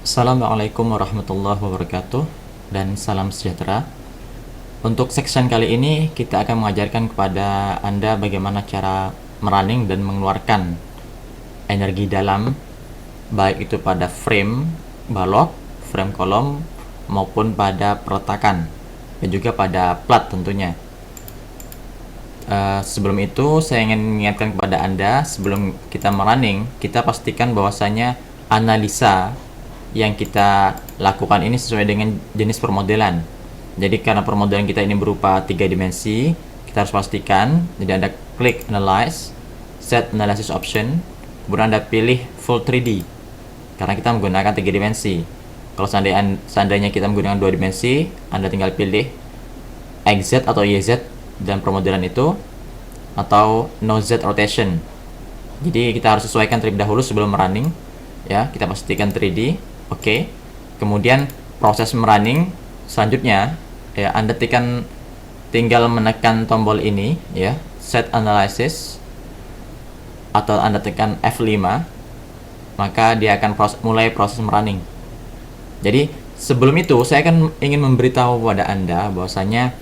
Assalamualaikum warahmatullahi wabarakatuh dan salam sejahtera. Untuk section kali ini kita akan mengajarkan kepada Anda bagaimana cara merunning dan mengeluarkan energi dalam, baik itu pada frame balok, frame kolom, maupun pada peletakan, dan juga pada plat tentunya. Sebelum itu saya ingin mengingatkan kepada Anda, sebelum kita merunning, kita pastikan bahwasanya analisa yang kita lakukan ini sesuai dengan jenis permodelan. Jadi karena permodelan kita ini berupa 3 dimensi, kita harus pastikan. Jadi Anda klik Analyze, Set Analysis Option, kemudian Anda pilih Full 3D karena kita menggunakan 3 dimensi. Kalau seandainya kita menggunakan 2 dimensi, Anda tinggal pilih XZ atau YZ dan permodelan itu, atau No Z Rotation. Jadi kita harus sesuaikan terlebih dahulu sebelum running ya. Kita pastikan 3D. Oke. Kemudian proses merunning selanjutnya ya, Anda tinggal menekan tombol ini ya, Set Analysis, atau Anda tekan F5, maka dia akan mulai proses merunning. Jadi sebelum itu saya ingin memberitahu kepada Anda bahwasanya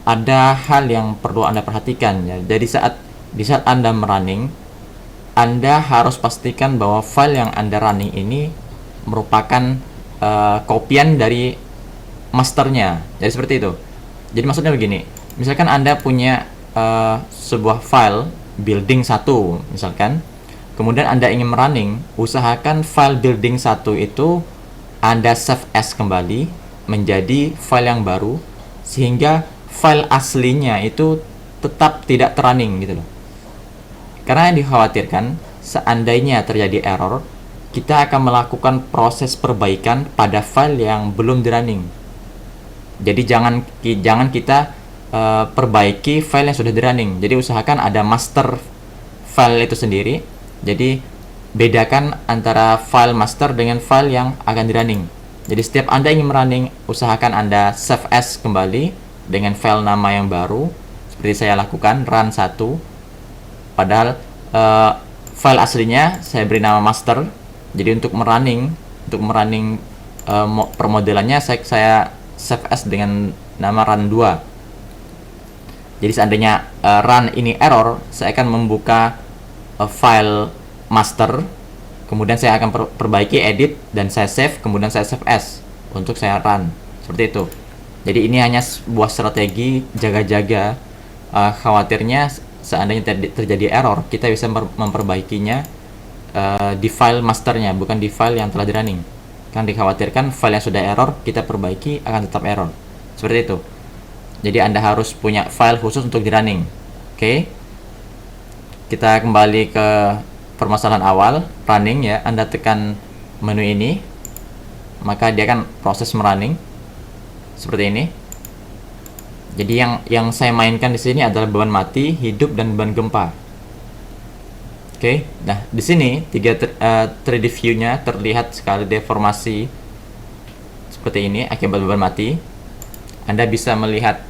ada hal yang perlu Anda perhatikan ya. Jadi di saat Anda merunning, Anda harus pastikan bahwa file yang Anda running ini merupakan kopian dari masternya. Jadi seperti itu. Jadi maksudnya begini, misalkan Anda punya sebuah file building 1 misalkan, kemudian Anda ingin merunning, usahakan file building 1 itu Anda save as kembali menjadi file yang baru, sehingga file aslinya itu tetap tidak running gitu loh. Karena yang dikhawatirkan seandainya terjadi error, kita akan melakukan proses perbaikan pada file yang belum running. Jadi jangan kita perbaiki file yang sudah running. Jadi usahakan ada master file itu sendiri. Jadi bedakan antara file master dengan file yang akan running. Jadi setiap Anda ingin merunning, usahakan Anda save as kembali dengan file nama yang baru, seperti saya lakukan run 1, padahal file aslinya saya beri nama master. Jadi untuk merunning permodelannya saya save as dengan nama run 2. Jadi seandainya run ini error, saya akan membuka file master, kemudian saya akan perbaiki, edit, dan saya save, kemudian saya save as untuk saya run, seperti itu. Jadi ini hanya sebuah strategi jaga-jaga, khawatirnya seandainya terjadi error, kita bisa memperbaikinya di file masternya, bukan di file yang telah di running. Kan dikhawatirkan file yang sudah error kita perbaiki akan tetap error, seperti itu. Jadi Anda harus punya file khusus untuk di running. Oke. Kita kembali ke permasalahan awal, running ya. Anda tekan menu ini, maka dia akan proses merunning seperti ini. Jadi yang saya mainkan di sini adalah beban mati, hidup, dan beban gempa. Oke. Nah, di sini 3D view-nya terlihat sekali deformasi seperti ini akibat beban mati. Anda bisa melihat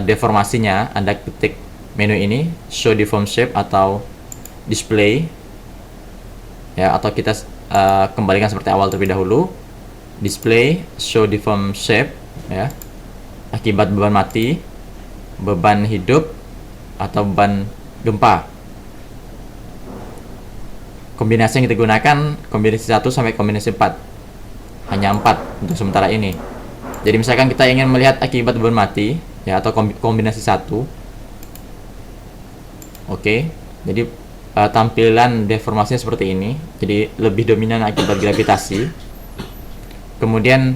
deformasinya. Anda ketik menu ini, show deform shape atau display ya, atau kita kembalikan seperti awal terlebih dahulu, display show deform shape ya, akibat beban mati, beban hidup, atau beban gempa. Kombinasi yang kita gunakan kombinasi 1 sampai kombinasi 4, hanya 4 untuk sementara ini. Jadi misalkan kita ingin melihat akibat beban mati ya, atau kombinasi 1. Oke. Jadi tampilan deformasinya seperti ini. Jadi lebih dominan akibat gravitasi. Kemudian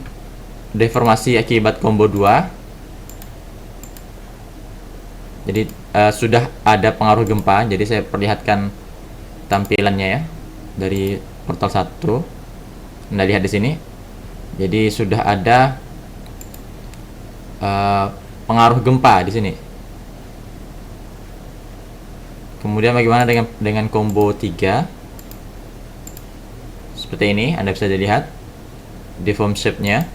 deformasi akibat combo 2. Jadi sudah ada pengaruh gempa. Jadi saya perlihatkan tampilannya ya dari portal 1. Anda lihat di sini. Jadi sudah ada pengaruh gempa di sini. Kemudian bagaimana dengan combo 3? Seperti ini, Anda bisa dilihat deform shape-nya.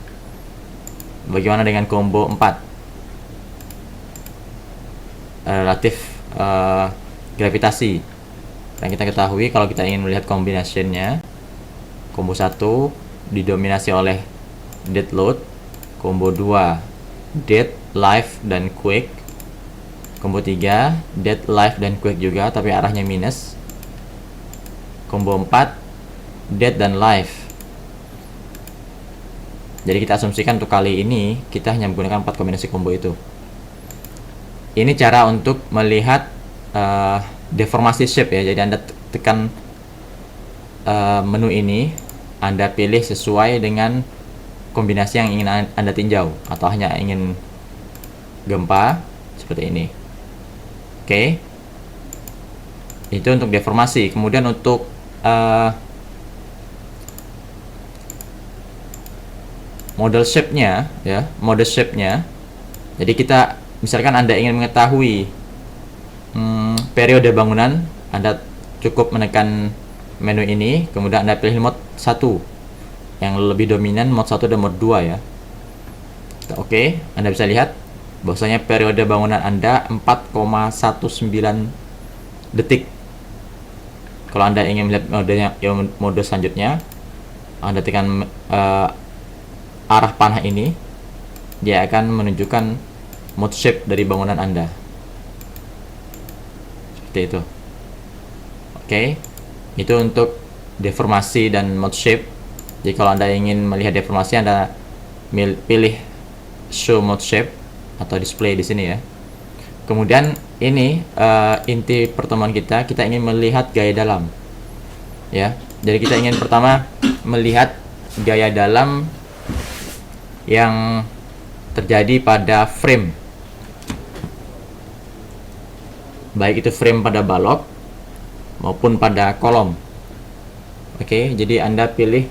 Bagaimana dengan combo 4? Relatif gravitasi. Dan kita ketahui kalau kita ingin melihat combination-nya, combo 1 didominasi oleh dead load, combo 2 dead, life, dan quick, combo 3 dead, life, dan quick juga tapi arahnya minus, combo 4 dead dan life. Jadi kita asumsikan untuk kali ini kita hanya menggunakan 4 kombinasi combo itu. Ini cara untuk melihat deformasi shape ya. Jadi Anda tekan menu ini, Anda pilih sesuai dengan kombinasi yang ingin Anda tinjau, atau hanya ingin gempa seperti ini. Oke. Itu untuk deformasi. Kemudian untuk model shape-nya ya, model shape-nya. Jadi kita misalkan Anda ingin mengetahui periode bangunan, Anda cukup menekan menu ini, kemudian Anda pilih mode 1 yang lebih dominan, mode 1 dan mode 2 ya. Oke, Anda bisa lihat bahwasanya periode bangunan Anda 4,19 detik. Kalau Anda ingin melihat mode selanjutnya, Anda tekan arah panah ini, dia akan menunjukkan mode shape dari bangunan Anda. Seperti itu. Oke, itu untuk deformasi dan mode shape. Jadi kalau Anda ingin melihat deformasi, Anda pilih show mode shape atau display di sini ya. Kemudian ini inti pertemuan kita ingin melihat gaya dalam ya. Jadi kita ingin pertama melihat gaya dalam yang terjadi pada frame, baik itu frame pada balok maupun pada kolom. Oke, jadi Anda pilih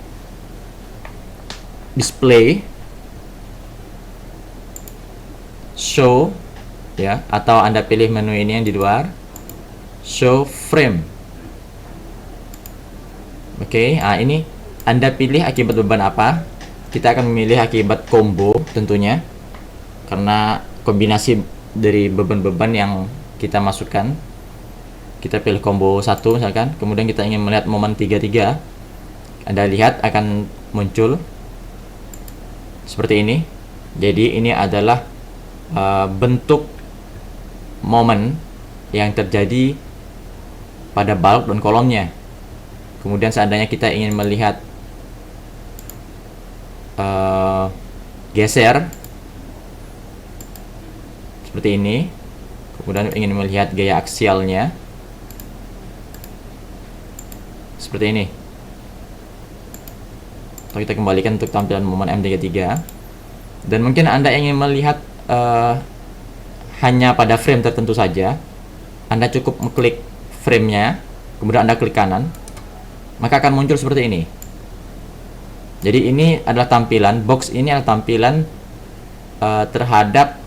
display, show ya, atau Anda pilih menu ini yang di luar, show frame. Oke, ini Anda pilih akibat beban apa. Kita akan memilih akibat combo tentunya, karena kombinasi dari beban-beban yang kita masukkan. Kita pilih combo 1 misalkan, kemudian kita ingin melihat momen 33. Anda lihat akan muncul seperti ini. Jadi ini adalah bentuk momen yang terjadi pada balok dan kolomnya. Kemudian seandainya kita ingin melihat geser seperti ini, kemudian ingin melihat gaya aksialnya seperti ini, atau kita kembalikan untuk tampilan momen M33. Dan mungkin Anda ingin melihat hanya pada frame tertentu saja, Anda cukup mengklik framenya, kemudian Anda klik kanan, maka akan muncul seperti ini. Jadi ini adalah tampilan, box ini adalah tampilan terhadap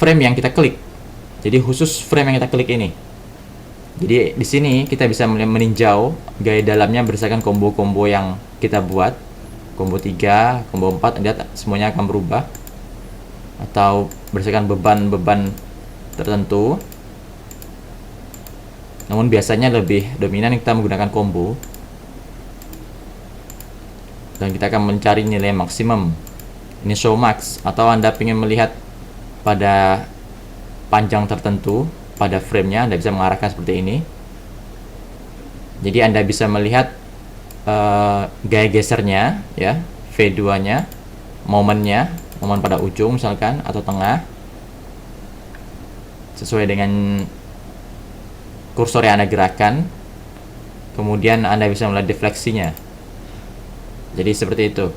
frame yang kita klik. Jadi khusus frame yang kita klik ini. Jadi di sini kita bisa meninjau gaya dalamnya berdasarkan combo-combo yang kita buat. Combo 3, combo 4, lihat semuanya akan berubah. Atau berdasarkan beban-beban tertentu. Namun biasanya lebih dominan kita menggunakan combo. Dan kita akan mencari nilai maksimum. Ini show max, atau Anda ingin melihat pada panjang tertentu pada framenya, Anda bisa mengarahkan seperti ini. Jadi Anda bisa melihat gaya gesernya ya, V2 nya, momennya, momen pada ujung misalkan atau tengah, sesuai dengan kursor yang Anda gerakkan. Kemudian Anda bisa melihat defleksinya. Jadi seperti itu.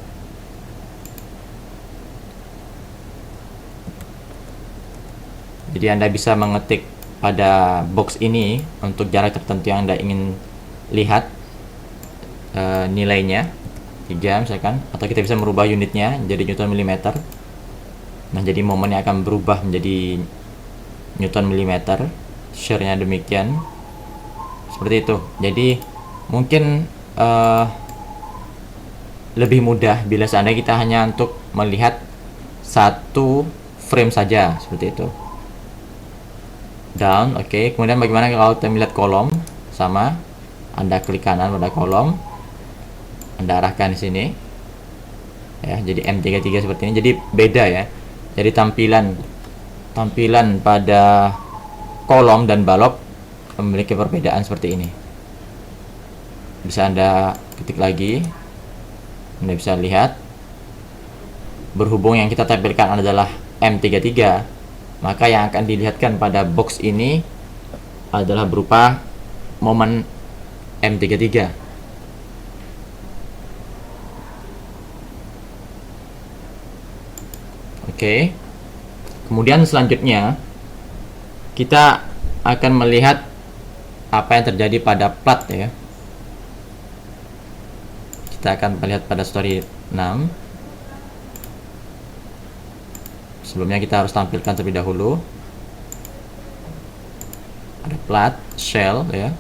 Jadi Anda bisa mengetik pada box ini untuk jarak tertentu yang Anda ingin lihat nilainya 3 misalkan, atau kita bisa merubah unitnya jadi Newton millimeter. Nah, jadi momennya akan berubah menjadi Newton millimeter, share-nya demikian. Seperti itu. Jadi mungkin lebih mudah bila seandainya kita hanya untuk melihat satu frame saja seperti itu. Down, oke. Kemudian bagaimana kalau kita melihat kolom? Sama, Anda klik kanan pada kolom, Anda arahkan di sini. Ya, jadi M33 seperti ini. Jadi beda ya. Jadi tampilan pada kolom dan balok memiliki perbedaan seperti ini. Bisa Anda ketik lagi. Anda bisa lihat, berhubung yang kita tampilkan adalah M33, maka yang akan dilihatkan pada box ini adalah berupa momen M33. Oke. Kemudian selanjutnya kita akan melihat apa yang terjadi pada plat ya. Kita akan melihat pada story 6. Sebelumnya kita harus tampilkan terlebih dahulu. Ada plat, shell ya.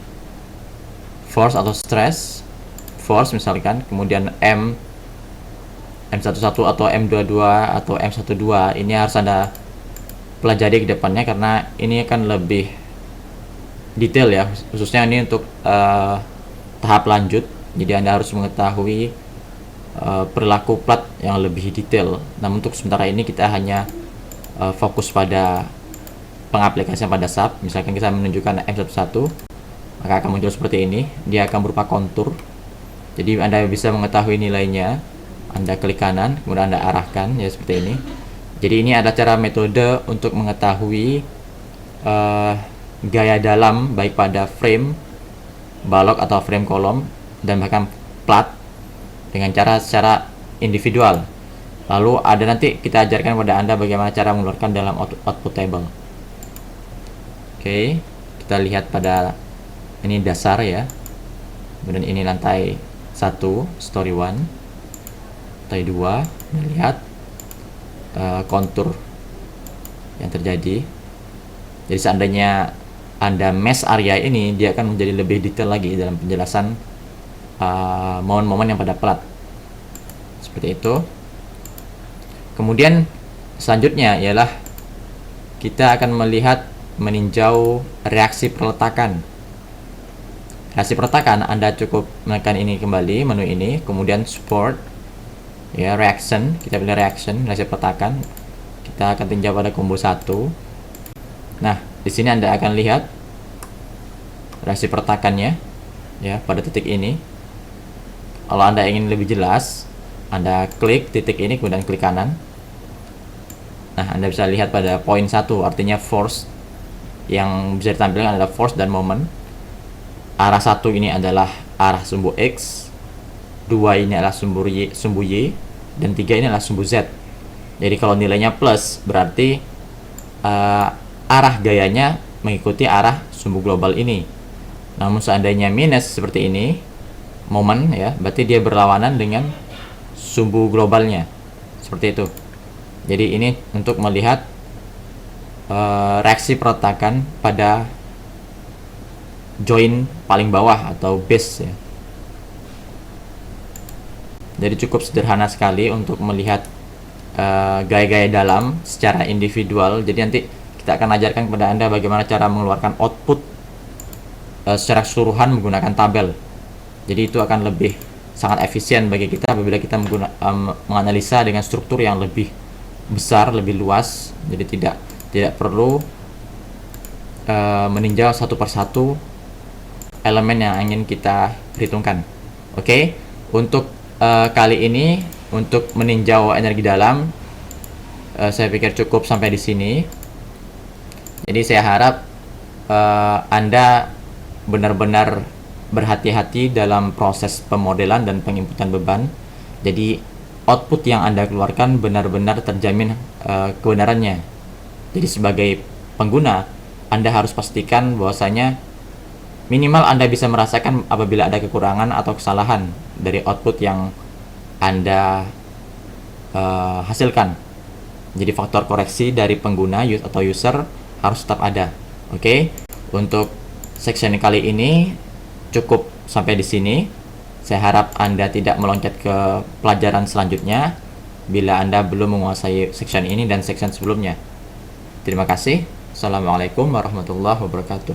Force atau stress. Force misalkan, kemudian M11 atau M22 atau M12, ini harus Anda pelajari ke depannya karena ini akan lebih detail ya, khususnya ini untuk tahap lanjut. Jadi Anda harus mengetahui perilaku plat yang lebih detail. Namun untuk sementara ini kita hanya fokus pada pengaplikasian pada SAP. Misalkan kita menunjukkan M11, maka akan muncul seperti ini. Dia akan berupa kontur. Jadi Anda bisa mengetahui nilainya. Anda klik kanan, kemudian Anda arahkan ya seperti ini. Jadi ini ada cara metode untuk mengetahui gaya dalam baik pada frame balok atau frame kolom dan bahkan plat dengan cara secara individual. Lalu ada nanti kita ajarkan pada Anda bagaimana cara mengeluarkan dalam output table. Oke, kita lihat pada ini dasar ya. Kemudian ini lantai 1, story 1. Lantai 2, lihat kontur yang terjadi. Jadi seandainya Anda mesh area ini, dia akan menjadi lebih detail lagi dalam penjelasan momen-momen yang pada plat. Seperti itu. Kemudian selanjutnya ialah kita akan meninjau reaksi perletakan. Reaksi perletakan Anda cukup menekan ini kembali, menu ini, kemudian support ya, reaction, kita pilih reaction, reaksi perletakan. Kita akan tinjau pada combo 1. Nah, di sini Anda akan lihat reaksi perletakannya ya pada titik ini. Kalau Anda ingin lebih jelas, Anda klik titik ini kemudian klik kanan. Nah, Anda bisa lihat pada poin 1, artinya force. Yang bisa ditampilkan adalah force dan moment. Arah 1 ini adalah arah sumbu X, 2 ini adalah sumbu Y, dan 3 ini adalah sumbu Z. Jadi kalau nilainya plus, berarti arah gayanya mengikuti arah sumbu global ini. Namun seandainya minus seperti ini, momen ya, berarti dia berlawanan dengan sumbu globalnya. Seperti itu. Jadi ini untuk melihat reaksi perletakan pada join paling bawah atau base ya. Jadi cukup sederhana sekali untuk melihat gaya-gaya dalam secara individual. Jadi nanti kita akan ajarkan kepada Anda bagaimana cara mengeluarkan output secara keseluruhan menggunakan tabel. Jadi itu akan lebih sangat efisien bagi kita apabila kita menganalisa dengan struktur yang lebih besar, lebih luas. Jadi tidak perlu meninjau satu persatu elemen yang ingin kita perhitungkan. Oke, untuk kali ini untuk meninjau energi dalam saya pikir cukup sampai di sini. Jadi saya harap Anda benar-benar berhati-hati dalam proses pemodelan dan penginputan beban. Jadi output yang Anda keluarkan benar-benar terjamin kebenarannya. Jadi sebagai pengguna, Anda harus pastikan bahwasanya minimal Anda bisa merasakan apabila ada kekurangan atau kesalahan dari output yang Anda hasilkan. Jadi faktor koreksi dari pengguna atau user harus tetap ada. Oke, untuk section kali ini cukup sampai di sini. Saya harap Anda tidak meloncat ke pelajaran selanjutnya bila Anda belum menguasai section ini dan section sebelumnya. Terima kasih. Assalamualaikum warahmatullahi wabarakatuh.